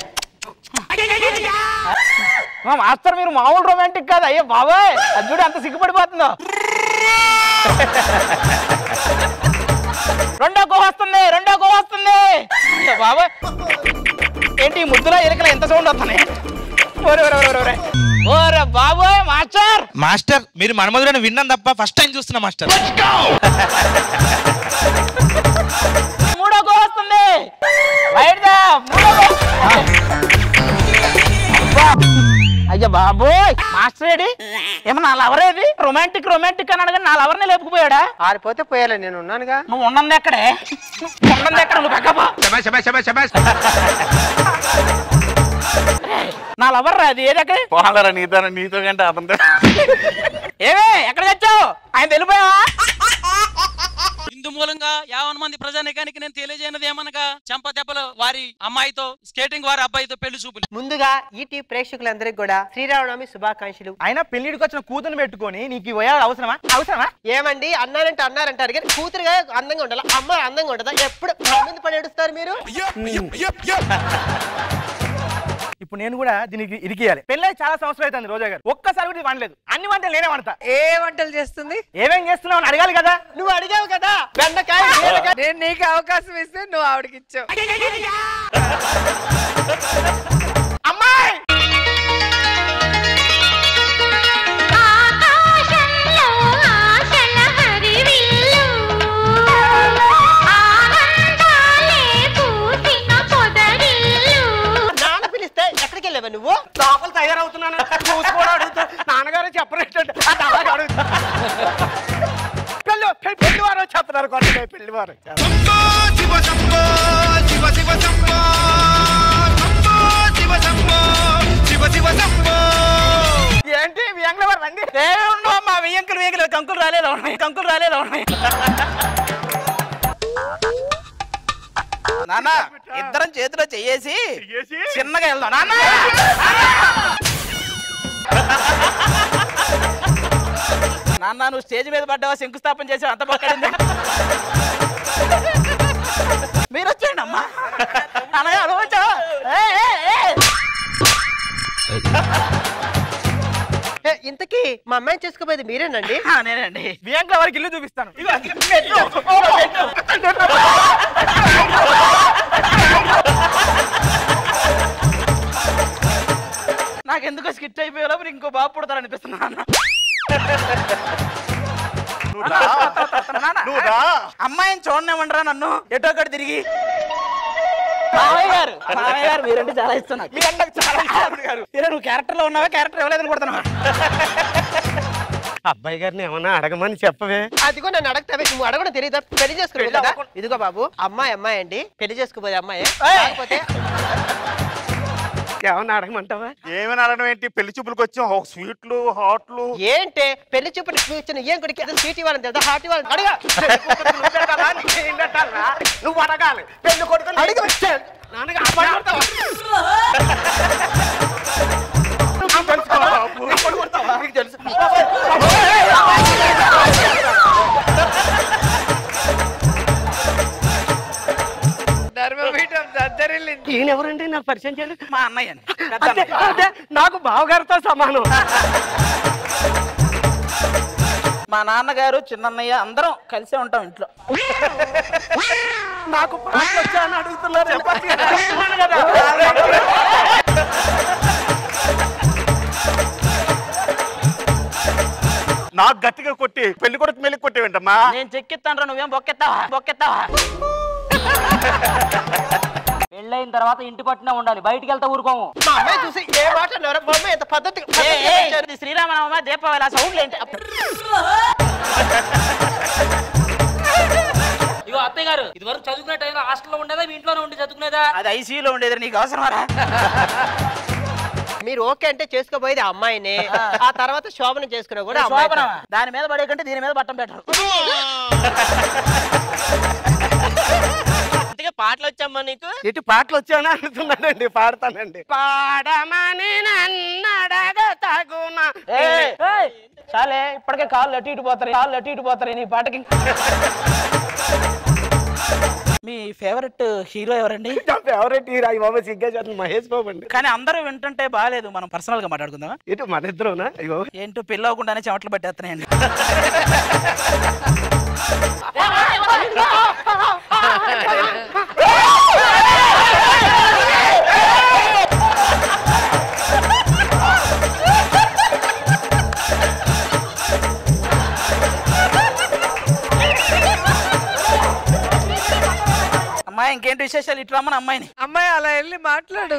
మాస్టర్ మీరు మామూలు రొమాంటిక్ కాదు. అయ్యో బాబాయ్, అది చూడు అంత సిగ్గుపడిపోతుందో. రెండో గుహ వస్తుంది. బాబాయ్ ఏంటి ముద్దులో ఎలుకలు ఎంత సౌండ్ వస్తున్నాయి? ఓరే బాబాయ్ మాస్టర్ మీరు మనమధురని విన్నాను తప్ప ఫస్ట్ టైం చూస్తున్నా మాస్టర్. మూడో గుహ వస్తుంది. అయ్యా బాబోయ్, మాస్టర్ ఏడి? ఏమన్నా నా లవరేది? రొమాంటిక్ అని అడగని నా లవర్ని లేపుకుపోయాడా? ఆరిపోతే పోయాలి, నేను ఉన్నానుగా. నువ్వు ఉన్నది ఎక్కడే? నువ్వు పక్కపో. నా లవర్ రా అది. ఏదక్కడ పోహాలరా నీతో కంటే అతనితో. ఏమే ఎక్కడ తెచ్చావు? ఆయన తెలిపోయావా? ఇందు మూలంగా 50 మంది ప్రజానికానికి నేను తెలియజేయనది ఏమనగా, చెంప దెబ్బలు వారి అమ్మాయితో, స్కేటింగ్ వారి అబ్బాయితో పెళ్లి చూపులు. ముందుగా ఈటీ ప్రేక్షకులందరికీ కూడా శ్రీరామనవమి శుభాకాంక్షలు. అయినా పెళ్లిడికి వచ్చిన కూతురు పెట్టుకొని నీకు ఇవ్వాలి అవసరమా? ఏమండి అన్నారంటారు కానీ కూతురుగా అందంగా ఉండాలి, అమ్మాయి అందంగా ఉంటుందా? ఎప్పుడు ముందు పడి ఏడుస్తారు మీరు? ఇప్పుడు నేను కూడా దీనికి ఇరికియాలి. పెళ్ళై చాలా సంవత్సరాలు అవుతుంది రోజా గారు, ఒక్కసారి కూడా వండలేదు. అన్ని వంటలు నేనే వండతా. ఏ వంటలు చేస్తుంది? ఏమేం చేస్తున్నావు అని అడగాలి కదా. నువ్వు అడిగావు కదా, బెండకాయ. నేను నీకు అవకాశం ఇస్తే నువ్వు ఆవిడకి ఇచ్చావు. అమ్మాయి తయారవుతావా నువ్వు? లోపల తయారవుతున్నాను చూసుకోవడం అడుగుతా నాన్నగారు చెప్పరేటంటే అలాగే అడుగుతా పెళ్లి వారు చెప్తున్నారు కొత్త పెళ్లి వారు ఏంటి వ్యంగ్ల వారు రండి మా వెయ్యంకులు కంకులు రాలేదు నాన్న ఇద్దరం చేతిలో చెయ్యేసి చిన్నగా వెళ్దాం నాన్న నాన్న నువ్వు స్టేజ్ మీద పడ్డావా శంకుస్థాపన చేసావు అంత పక్కడింది మీరు వచ్చేయండి అమ్మా అన్నగా అలవచ్చా ఇంతకీ మా అమ్మాయిని చేసుకోబోయేది మీరేనండి? నేనండి వ్యంగ్ల వారికి ఇల్లు చూపిస్తాను నాకెందుకో స్కిట్ అయిపోయే లోపల ఇంకో బాబు పుడతారు అనిపిస్తున్నా అమ్మాయిని చూడనేమంటారా నన్ను ఎటో ఒకటి తిరిగి మామయ్య గారు మీరంటే చాలా ఇష్టం నాకు నువ్వు క్యారెక్టర్ లో ఉన్నావా క్యారెక్టర్ ఇవ్వలేదని కొడుతున్నావా అబ్బాయి గారిని ఏమన్నా అడగమని చెప్పవే అదిగో నన్ను అడగతావే నువ్వు అడగడం తెలియదా పెళ్లి చేసుకునే కదా ఇదిగో బాబు అమ్మాయి అండి పెళ్లి చేసుకోబోయే అమ్మాయి కాకపోతే ఏమన్నా అడగమంటావా ఏమైనా అడగడం ఏంటి పెళ్లి చూపులకు వచ్చాం స్వీట్లు హాట్లు ఏంటి పెళ్లి చూపులు ఇచ్చిన ఏం కొడుకు స్వీట్ ఇవ్వాలని తెలుసా హాట్ ఇవ్వాలని అడగా నువ్వు అడగాలి పెళ్లి కొడుకు తెలుసు ఈయన ఎవరండి నాకు పరిచయం చేయాలి మా అన్నయ్య నాకు బావగారితో సమానం మా నాన్నగారు చిన్నన్నయ్య అందరం కలిసే ఉంటాం ఇంట్లో నాకు పాటలు వచ్చా అని అడుగుతున్నారు నాకు గట్టిగా కొట్టి పెళ్లి కొడుకు మెల్లి కొట్టేవేంటమ్మా నేను చెక్కిస్తాను నువ్వేం బొక్కెత్తావా పెళ్ళైన తర్వాత ఇంటి పట్టునే ఉండాలి బయటికి వెళ్తా ఊరుకోము మా అమ్మాయి చూసి ఏ మాట ఎంత పద్ధతి శ్రీరామనవమ దీపావళి ఆ సౌండ్లు ఏంటి ఇగో అత్తయ్య గారు ఇది వరకు చదువుకునే టైంలో హాస్టల్లో ఉండేదా మీ ఇంట్లోనే ఉండి చదువుకునేదా అది ఐసీయూలో ఉండేది నీకు అవసరమారా మీరు ఓకే అంటే చేసుకోబోయేది అమ్మాయిని ఆ తర్వాత శోభన చేసుకున్నా కూడా దాని మీద పడే కంటే దీని మీద బట్టం పెట్టరు పాటలు వచ్చామ్మా నీకు ఇటు పాటలు వచ్చావని అడుగుతున్నానండి పాడతానండి పాడమని నన్నడగతగునా చాలే ఇప్పటికే కాళ్ళు అటు ఇటు పోతారు నీ పాటకి మీ ఫేవరెట్ హీరో ఎవరండి? ఫేవరెట్ హీరో అయ్యి బాబా సిగ్గా చేస్తుంది మహేష్ బాబు అండి. కానీ అందరూ వింటుంటే బాగాలేదు, మనం పర్సనల్ గా మాట్లాడుకుందామా? ఇటు మన ఇద్దరునా? అయ్యో ఏంటో పెళ్ళి అవ్వకుండానే చెమటలు పట్టేస్తున్నాయండి. అమ్మాయి ఇంకేంటి విశేషాలు? ఇట్లా రమ్మని అమ్మాయిని. అమ్మాయి అలా వెళ్ళి మాట్లాడు,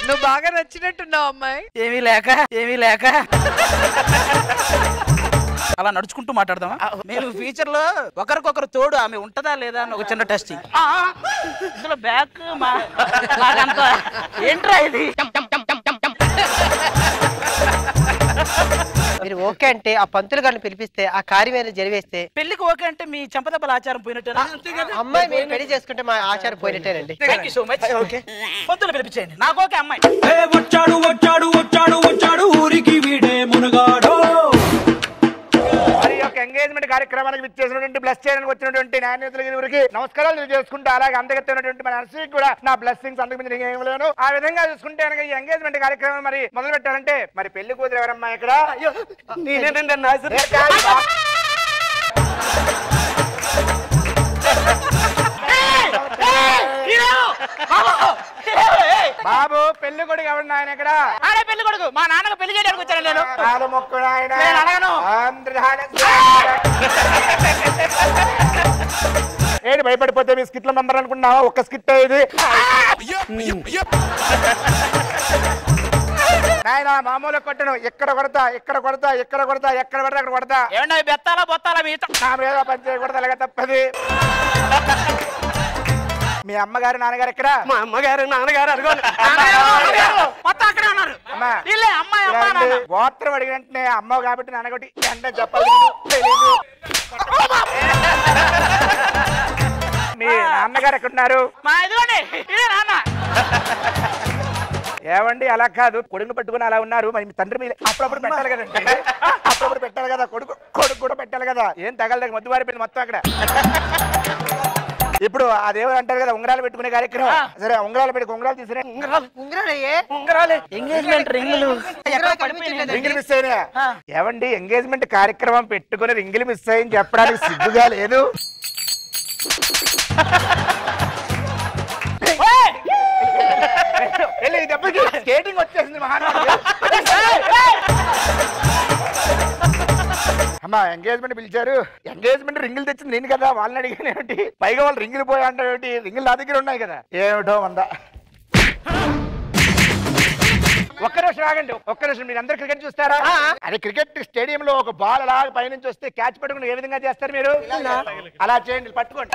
నువ్వు బాగా నచ్చినట్టున్నావు అమ్మాయి. ఏమీ లేక అలా నడుచుకుంటూ మాట్లాడదామా? మేము ఫ్యూచర్ లో ఒకరికొకరు తోడు ఆమె ఉంటదా లేదా అని ఒక చిన్న టెస్టింగ్. ఇందులో బ్యాక్ ఏంట్రా ఇది? మీరు ఓకే అంటే ఆ పంతులు గారిని పిలిపిస్తే ఆ కార్యమైన జరివేస్తే పెళ్లికి ఓకే అంటే మీ చంపదెబ్బల ఆచారం పోయినట్టేనా? అమ్మాయి మీరు పెళ్లి చేసుకుంటే మా ఆచారం పోయినట్టేనండి. Thank you so much. ఓకే పంతులు పిలిపించేయండి. నాకు ఓకే అమ్మాయి. వచ్చాడు ఊరికి వీడే మునగాడు. ఎంగేజ్మెంట్ కార్యక్రమానికి విచ్చేసినటువంటి బ్లెస్ చేయడానికి వచ్చినటువంటి న్యాయనేతలకి నమస్కారాలు తెలియజేసుకుంటూ, అలాగే అందగత్తైనటువంటి మన నర్సరీకి కూడా నా బ్లెస్సింగ్స్ అందుకు ఏమలేను. ఆ విధంగా చూసుకుంటే కనుక ఈ ఎంగేజ్మెంట్ కార్యక్రమం మరి మొదలు పెట్టాలంటే మరి పెళ్లి కూతురు ఎవరమ్మా ఇక్కడ? నేనేనండి బాబు పెళ్లి కొడుకు ఎవరు ఆయన ఇక్కడ? ఆడే పెళ్లి కొడుకు. మా నాన్నకు పెళ్లి చేయడానికి వచ్చాను నేను. మొక్కుడు ఆయన ఏంటి భయపడిపోతే మీ స్కిట్ లో మెంబర్ అనుకున్నావా? ఒక్క స్కిట్ ఇది నాయన మామూలు కొట్టను. ఎక్కడ కొడతా ఎక్కడ కొడతా ఎక్కడ కొడతా ఎక్కడ పడితే అక్కడ కొడతా. ఏమన్నా బెత్తాలా బొత్తాలా మీతో నా మీద పని చేయకూడదు, అలాగే తప్పది. మీ అమ్మగారు నాన్నగారు ఎక్కడ? మా అమ్మగారు నాన్నగారు మొత్తం అక్కడే ఉన్నారు. గోత్రం అడిగిన వెంటనే అమ్మ కాబట్టి నాన్నగొట్టి అంటే చెప్పాలి తెలీదు. మీ నాన్నగారు ఎక్కడున్నారు? మా ఇదిగోండి ఇదే నాన్న. ఏమండి అలా కాదు, కొడుకుని పట్టుకుని అలా ఉన్నారు. మరి మీ తండ్రి మీద అప్పుడప్పుడు పెట్టాలి కదండి, అప్పుడప్పుడు పెట్టాలి కదా. కొడుకు కూడా పెట్టాలి కదా. ఏం తగలదు, మధ్య వారిపోయింది మొత్తం అక్కడ. ఇప్పుడు అదేమో అంటారు కదా ఉంగరాలు పెట్టుకునే కార్యక్రమం. సరే ఉంగరాలు పెట్టి ఉంగరాలు తీసిరే. ఉంగరాలు ఎంగేజ్మెంట్ రింగులు రింగులు మిస్ అయినా. ఏమండి ఎంగేజ్మెంట్ కార్యక్రమం పెట్టుకుని రింగులు మిస్ అయ్యని చెప్పడానికి సిగ్గుగా లేదు? స్కేటింగ్ వచ్చేసింది మహానాడు. అమ్మా ఎంగేజ్మెంట్ పిలిచారు, ఎంగేజ్మెంట్ రింగులు తెచ్చింది నేను కదా. వాళ్ళని అడిగాను ఏమిటి, పైగా వాళ్ళు రింగులు పోయా అంటే ఏమిటి, రింగులు నా దగ్గర ఉన్నాయి కదా. ఏమిటో ఉందా. ఒక్క నిమిషం ఆగండి, ఒక్క నిమిషం. మీరు అందరు క్రికెట్ చూస్తారా? అది క్రికెట్ స్టేడియం లో ఒక బాల్ అలా పైనుంచి వస్తే క్యాచ్ పట్టుకుని ఏ విధంగా చేస్తారు మీరు? అలా చేయండి, పట్టుకోండి.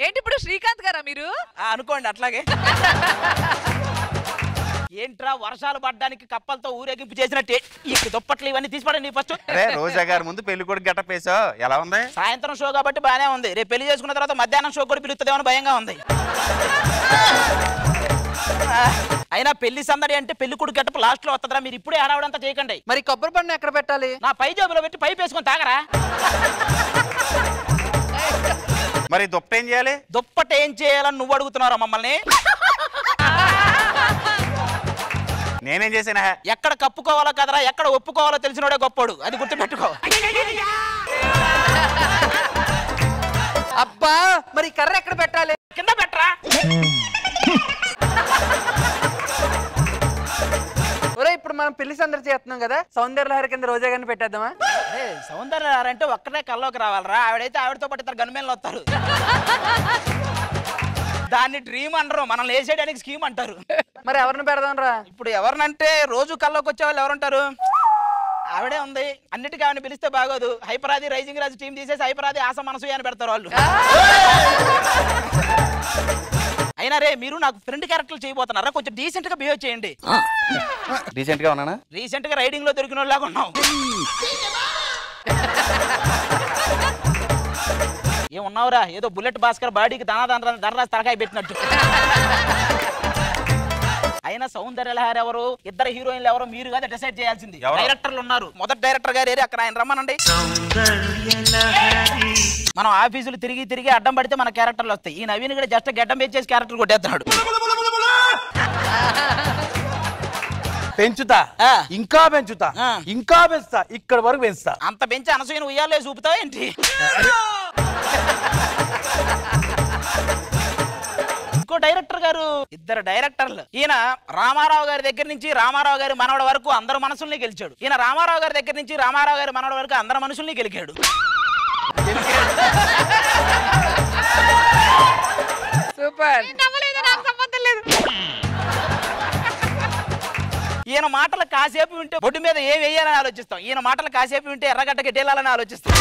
ఏంటి ఇప్పుడు శ్రీకాంత్ గారా మీరు? అనుకోండి అట్లాగే. ఏంట్రా వర్షాలు పడ్డానికి కప్పలతో ఊరేగింపు చేసినట్టే ఈ దుప్పట్లు ఇవన్నీ తీసిపడండి ఫస్ట్. రోజా గారి ముందు పెళ్లి కొడుకు గెటప్ వేసావు, ఎలా ఉంది? సాయంత్రం షో కాబట్టి బానే ఉంది. రేపు పెళ్లి చేసుకున్న తర్వాత మధ్యాహ్నం షో కూడా పిలుస్తుందేమో అని భయంగా ఉంది. అయినా పెళ్లి సందడి అంటే పెళ్లి కొడుకు గెటప్ లాస్ట్ లో వస్తుందిరా. మీరు ఇప్పుడే హడావుడంతా చేయకండి. మరి కొబ్బరి బండి ఎక్కడ పెట్టాలి? నా పై జేబులో పెట్టి పైప్ వేసుకొని తాగరా. మరి దుప్పటి ఏం చేయాలి? దుప్పటి ఏం చేయాలని నువ్వు అడుగుతున్నారా మమ్మల్ని? నేనేం చేసానా? ఎక్కడ కప్పుకోవాలో కదరా, ఎక్కడ ఒప్పుకోవాలో తెలిసినోడే గొప్పోడు. అది గుర్తుపెట్టుకో. అబ్బా మరి కర్ర ఎక్కడ పెట్టాలి? కింద పెట్టరా. ఒరే ఇప్పుడు మనం పెళ్లి సందడి చేస్తున్నాం కదా, సౌందర్యలహరి కింద రోజా గారిని పెట్టేద్దామా? సౌందర్యలహరి అంటే ఒక్కటే కల్లోకి రావాలరా. ఆవిడైతే ఆవిడతో పాటు ఇద్దరు గన్మెన్లు వస్తారు. దాన్ని డ్రీమ్ అంటారు, మనం వేసేయడానికి స్కీమ్ అంటారు. మరి ఎవరిని పెడదాం రా? ఇప్పుడు ఎవరినంటే రోజు కల్లోకి వచ్చే వాళ్ళు ఎవరుంటారు? ఆవిడే ఉంది. అన్నిటికీ ఆవిడని పిలిస్తే బాగోదు. హైపరాది రైజింగ్ రాజు టీం తీసేసి హైపరాది ఆస మనసు అని పెడతారు వాళ్ళు. అయినా రే మీరు నాకు ఫ్రెండ్ క్యారెక్టర్లు చేయబోతున్నారా? కొంచెం డీసెంట్ గా బిహేవ్ చేయండి. డీసెంట్ గా ఉన్నానా? రీసెంట్ గా రైడింగ్ లో దొరికిన వాళ్ళగా ఉన్నావు. ఏమున్నావురా ఏదో బుల్లెట్ భాస్కర్ బాడీకి ధనరాజు తలకాయ పెట్టినట్టు. అయినా సౌందర్యలహరి ఎవరు, ఇద్దరు హీరోయిన్లు ఎవరు మీరు కదా డిసైడ్ చేయాల్సింది. డైరెక్టర్లు ఉన్నారు. మొదటి డైరెక్టర్ గారు అక్కడ ఆయన రమ్మనండి. మనం ఆఫీసులు తిరిగి తిరిగి అడ్డం పడితే మన క్యారెక్టర్లు వస్తాయి. ఈ నవీన్ కూడా జస్ట్ గడ్డం పెంచేసి క్యారెక్టర్ కొట్టేస్తున్నాడు. పెంచుతా, ఇంకా పెంచుతా, ఇంకా పెంచుతా, ఇక్కడ వరకు పెంచుతా. అంత పెంచి అనసూయను ఉయ్యాలే చూపుతావు ఏంటి? ఇంకో డైరెక్టర్ గారు, ఇద్దరు డైరెక్టర్లు. ఈయన రామారావు గారి దగ్గర నుంచి రామారావు గారి మనవడ వరకు అందరు మనసుల్ని గెలిచాడు. ఈయన రామారావు గారి దగ్గర నుంచి రామారావు గారి మనవడ వరకు అందరు మనుషుల్ని గెలిచాడు. సూపర్. ఈయన మాటలు కాసేపు వింటే బొడ్డు మీద ఏం వేయాలని ఆలోచిస్తాం. ఈయన మాటలు కాసేపు వింటే ఎర్రగడ్డ గెట్టేయాలని ఆలోచిస్తాం.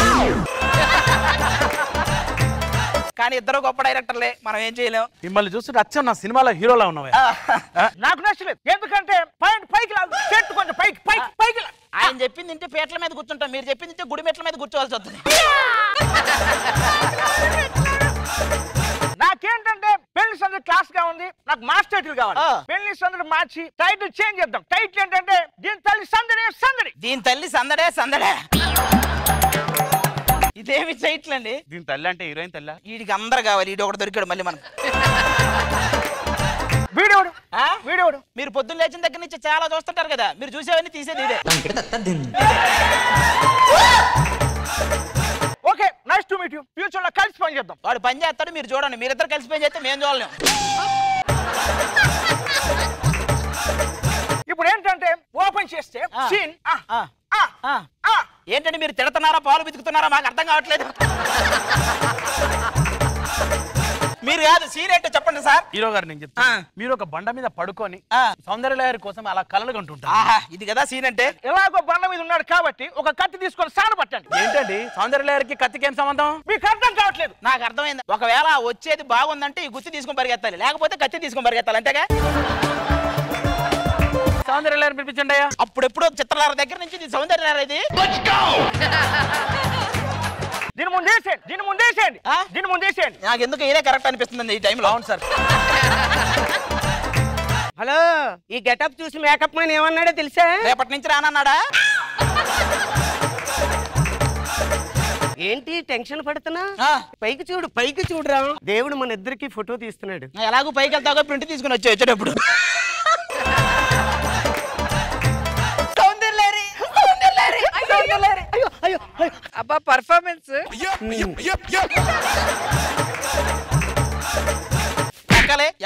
కానీ ఇద్దరు గొప్ప డైరెక్టర్లే, మనం ఏం చేయలేం. మిమ్మల్ని చూస్తుంటే అచ్చం నా సినిమాలో హీరోలా ఉన్నావే. నాకు నచ్చలేదు. ఎందుకంటే పైకి చెట్టు కొంచెం పైకి. ఆయన చెప్పింది ఇంటే పేట్ల మీద కూర్చుంటాం, మీరు చెప్పింది ఇంటే గుడి మెట్ల మీద కూర్చోవాల్సి వస్తుంది. నాకేంటంటే పెళ్లి సందడి క్లాస్ గా ఉంది, నాకు మాస్ టైటిల్ కావాలి. పెళ్లి సందడి మార్చి టైటిల్ చేంజ్ చేద్దాం. టైటిల్ ఏంటంటే దీని తల్లి సందడే సందడి. దీని తల్లి సందడే సందడే. ఇదేమి టైటిల్ అండి? దీని తల్లి అంటే హీరోయిన్ తల్లి. వీడికి అందరు కావాలి, వీడు ఒకటి దొరికాడు మళ్ళీ మనకు. వీడోడు మీరు పొద్దున్న లేచిన దగ్గర నుంచి చాలా చూస్తుంటారు కదా, మీరు చూసేవన్నీ తీసేది ఇదే. Okay nice to meet with you. Future లో కలిసి పని చేద్దాం. వాడు పని చేస్తాడు, మీరు చూడండి. మీరిద్దరు కలిసి పని చేస్తే మేము చూడలేము. ఇప్పుడు ఏంటంటే ఓపెన్ చేస్తే సీన్. ఏంటంటే మీరు తిడుతున్నారా పాలు బితుకుతున్నారా మాకు అర్థం కావట్లేదు. మీరు కాదు సీన్ ఏంటో చెప్పండి సార్. హీరో గారు నేను చెప్తా, మీరు ఒక బండ మీద పడుకొని సౌందర్యలహరి కోసం అలా కలలు కంటుంటారు. ఇది కదా సీన్ అంటే. ఎలాగో బండ మీద ఉన్నాడు కాబట్టి ఒక కత్తి తీసుకొని సాన పట్టండి. ఏంటండి సౌందర్యలహరికి కత్తికి ఏం సంబంధం? మీకు అర్థం కావట్లేదు. నాకు అర్థమైంది. ఒకవేళ వచ్చేది బాగుందంటే ఈ గుత్తి తీసుకొని పరిగెత్తాలి, లేకపోతే కత్తి తీసుకొని పరిగెత్తాలి, అంతేగా. సౌందర్యలహరి పిలిపించండి అయ్యా. అప్పుడెప్పుడు చిత్రలహరి దగ్గర నుంచి ఇది సౌందర్యలహరి. ఇది దీని ముందేసేయండి, దీని ముందేసేయండి, దీని ముందేసేయండి. నాకు ఎందుకు ఇదే కరెక్ట్ అనిపిస్తుంది ఈ టైంలో. అవును సార్. హలో, ఈ గెటప్ చూసి మేకప్ మ్యాన్ ఏమన్నాడో తెలుసా? రేపటి నుంచి రానన్నాడా? ఏంటి టెన్షన్ పడుతున్నా? పైకి చూడు, పైకి చూడురా. దేవుడు మన ఇద్దరికి ఫోటో తీస్తున్నాడు. ఎలాగో పైకి వెళ్తాగా ప్రింట్ తీసుకుని వచ్చేటప్పుడు. అబ్బా పర్ఫార్మెన్స్.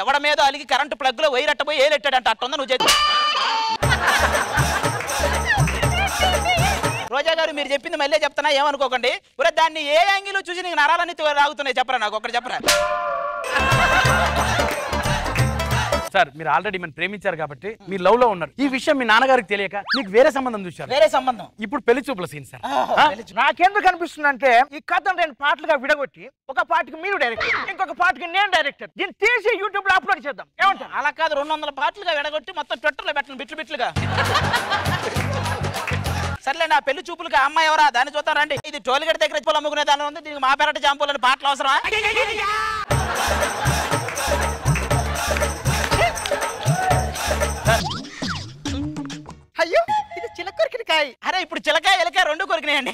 ఎవడ మీద అలిగి కరెంటు ప్లగ్ లో వైర్ అట్టపోయి ఏలెట్టాడంట. అట్టుందా నువ్వు చేతి. రోజా గారు మీరు చెప్పింది మళ్ళీ చెప్తున్నా, ఏమనుకోకండి. ఒరే దాన్ని ఏ యాంగిల్ చూసి నీకు నరాలన్నీ రాగుతున్నాయి చెప్పరా, నాకు ఒకటి చెప్పరా. సార్ మీరు ఆల్రెడీ మనం ప్రేమించారు కాబట్టి మీరు లవ్ లో ఉన్నారు. ఈ విషయం మీ నాన్నగారికి తెలియక మీకు వేరే సంబంధం చూశారు. వేరే సంబంధం. ఇప్పుడు పెళ్లి చూపుల సీన్ సార్. నాకెందుకు అనిపిస్తుంది అంటే ఈ కథను 2 పార్ట్లుగా విడగొట్టి ఒక పార్ట్కి మీరు డైరెక్టర్, ఇంకొక పార్ట్కి నేను డైరెక్టర్. దీన్ని తీసి యూట్యూబ్ లో అప్లోడ్ చేద్దాం. ఏమంటారు? అలా కాదు, 200 పార్ట్లుగా విడగొట్టి మొత్తం ట్విట్టర్ లో పెట్టండి, బిట్లు బిట్లుగా. సర్లే, నా పెళ్లి చూపులకి అమ్మాయి ఎవరా దాన్ని చూద్దాం రండి. ఇది టోల్గేట్ దగ్గర పూలు అమ్ముకునే దాని ఉంది, దీనికి మా పెరట జాంపూలని పాటలు అవసరమా? అయ్యో, ఇది చిలకొరికిన కాయ. అరే ఇప్పుడు చిలకాయ ఎలకాయ 2 కొరికినాయండి.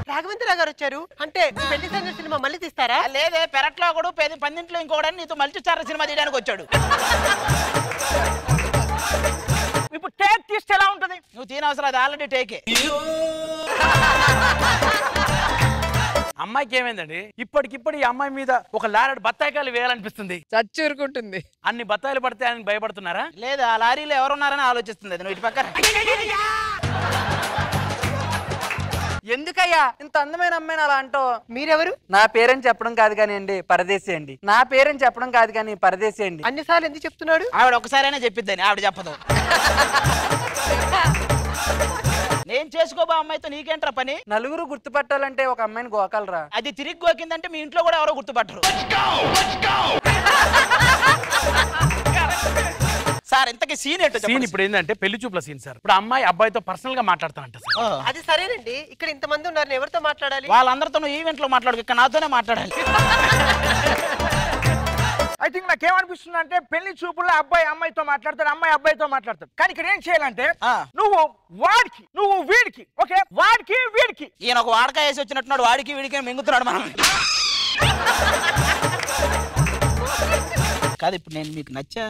రాఘవేంద్రరావు గారు వచ్చారు అంటే పెళ్లి సంగతి సినిమా మళ్ళీ తీస్తారా? లేదే, పెరట్లో ఒకడు పందింట్లో ఇంకోడని నీతో మల్టీస్టార్ సినిమా తీయడానికి వచ్చాడు. ఇప్పుడు టేక్ తీస్తే ఎలా ఉంటుంది? నువ్వు తీనవసరం, అది ఆల్రెడీ టేకే. అమ్మాయికి ఏమైందండి, ఇప్పటికిప్పుడు ఈ అమ్మాయి మీద ఒక లారీ బత్తాయికాయలు వేయాలనిపిస్తుంది. చచ్చూరుకుంటుంది. అన్ని బత్తాయిలు పడితే ఆయన భయపడుతున్నారా? లేదు, ఆ లారీలో ఎవరున్నారని ఆలోచిస్తుంది. నువ్వు ఇటు పక్కన. ఎందుకయ్యా ఇంత అందమైన అమ్మాయిని అలా అంటో? మీరెవరు? నా పేరని చెప్పడం కాదు కానీ అండి, పరదేశీ అండి. నా పేరని చెప్పడం కాదు కానీ పరదేశీ అండి. అన్నిసార్లు ఎందుకు చెప్తున్నాడు? ఆవిడ ఒకసారైనా చెప్పిద్దని, ఆవిడ చెప్పదు. నేను చేసుకోబా అమ్మాయితో నీకేంట్రా పని? నలుగురు గుర్తుపట్టాలంటే ఒక అమ్మాయిని గోకలరా. అది తిరిగి గోకిందంటే మీ ఇంట్లో కూడా ఎవరో గుర్తుపట్టరు. సార్ ఇంతకీ సీన్ ఏంటో సీన్ ఇప్పుడు ఏంటంటే పెళ్లి చూపుల సీన్ సార్. ఇప్పుడు అమ్మాయి అబ్బాయితో పర్సనల్ గా మాట్లాడతానంట సార్. అది సరేనండి, ఇక్కడ ఇంతమంది ఉన్నారు, ఎవరితో మాట్లాడాలి? వాళ్ళందరితో ఈవెంట్ లో మాట్లాడు, ఇక్కడ నాతోనే మాట్లాడాలి. ఐ థింక్ నాకేమనిపిస్తుంది అంటే పెళ్లి చూపుల్లో అబ్బాయి అమ్మాయితో మాట్లాడతాడు, అమ్మాయి అబ్బాయితో మాట్లాడతాడు. కానీ ఇక్కడ ఏం చేయాలంటే నువ్వు వాడికి, నువ్వు వీడికి, ఓకే వాడికి వీడికి. ఈయన ఒక వాడకాయ వేసి వచ్చినట్టున్నాడు, వాడికి వీడికి మింగుతున్నాడు మనం. కాదు ఇప్పుడు నేను మీకు నచ్చా?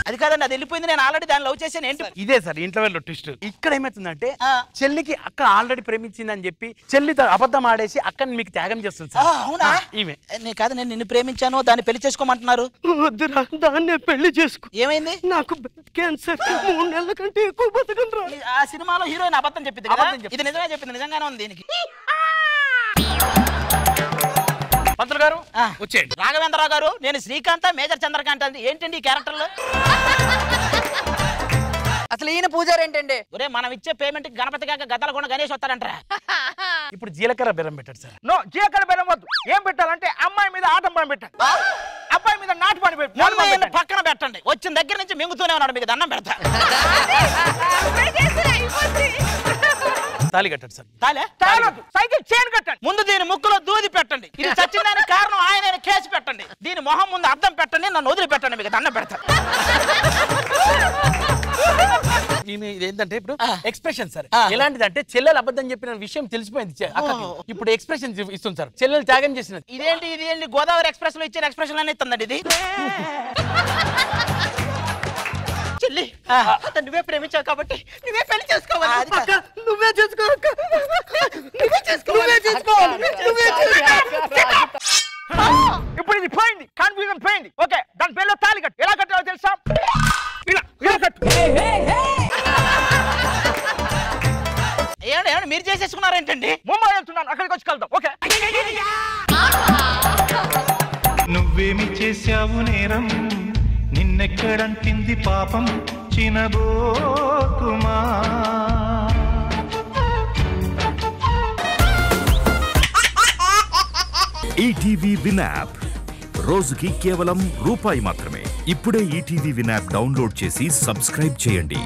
అది కాదండి, అది వెళ్ళిపోయింది. నేను ఆల్రెడీ దాన్ని లవ్ చేశాను. ఏంటి ఇదే సార్ ఇంట్లో వెళ్ళి ట్విస్ట్. ఇక్కడ ఏమవుతుందంటే చెల్లికి అక్క ఆల్రెడీ ప్రేమించిందని చెప్పి చెల్లితో అబద్ధం ఆడేసి అక్కని మీకు త్యాగం చేస్తుంది సార్. అవునా? ఈమె కాదు, నేను నిన్ను ప్రేమించాను, దాన్ని పెళ్లి చేసుకోమంటున్నారు. వద్దురా, దాన్నే పెళ్లి చేసుకో. ఏమైంది? నాకు క్యాన్సర్, 3 నెలల కంటే ఎక్కువ బతకను. ఆ సినిమాలో హీరోయిన్ అబద్ధం చెప్పింది కదా, ఇది నిజమే చెప్పింది. నిజంగానే ఉంది దీనికి. పంతులు గారు వచ్చేయండి. రాఘవేంద్రరావు గారు, నేను శ్రీకాంత్, మేజర్ చంద్రకాంత్ అండి. ఏంటండి ఈ క్యారెక్టర్లు? అసలు ఈయన పూజారి ఏంటండి? ఒరే మనం ఇచ్చే పేమెంట్ గణపతి కాక గద్దలకొండ గణేష్ వస్తాడంటారా? ఇప్పుడు జీలకర్ర బెల్లం పెట్టాడు సార్. నో, జీలకర్ర బెల్లం వద్దు. ఏం పెట్టాలంటే అమ్మాయి మీద ఆటం పని పెట్టాలి, అబ్బాయి మీద నాటు పని పెట్టాలి. పక్కన పెట్టండి, వచ్చిన దగ్గర నుంచి మింగుతూనే ఉన్నాడు, మీకు దండం పెడతా. తాళి కట్టండి సార్. సైకిల్ చైన్ కట్టండి. ముందు దీని ముక్కులో దూది పెట్టండి. ఇది చచ్చిందానికి కారణం ఆయన కేసు పెట్టండి. దీని మొహం ముందు అద్దం పెట్టండి, నన్ను వదిలిపెట్టండి, మీకు దండం పెడతా. ఇదేంటంటే ఇప్పుడు ఎక్స్ప్రెషన్ సార్ ఎలాంటిదంటే చెల్లెలు అబద్ధం చెప్పిన విషయం తెలిసిపోయింది. ఇప్పుడు ఎక్స్ప్రెషన్ ఇస్తుంది సార్, చెల్లెలు త్యాగం చేసినది. ఇదేంటి గోదావరి ఎక్స్ప్రెస్ లో ఇచ్చిన ఎక్స్ప్రెషన్ అని ఇస్తుందండి ఇది. చెల్లి అతను నువ్వే ప్రేమించావు కాబట్టి నువ్వే పెళ్లి చేసుకోవాలి అక్క, నువ్వే చేసుకో అక్క. నువ్వే చేసుకోవాలి. ఇప్పుడు ఇది పోయింది, కన్ఫ్యూజన్ పోయింది. ఓకే, దాని పేరులో తాళి కట్టు. ఎలా కట్టాలో తెలుసా? ఇలా కట్టు. ఏమండి మీరు చేసేసుకున్నారేంటండి? ముంబై వెళ్తున్నాను, అక్కడికి వచ్చి కలుద్దాం. ఓకే, నువ్వేమి చేశావు నేరం, నిన్నెక్కడంటింది పాపం చినబోకుమా. ఈటీవీ విన్ యాప్ రోజుకి కేవలం రూపాయి మాత్రమే. ఇప్పుడే ఈటీవీ విన్ యాప్ డౌన్లోడ్ చేసి సబ్స్క్రైబ్ చేయండి.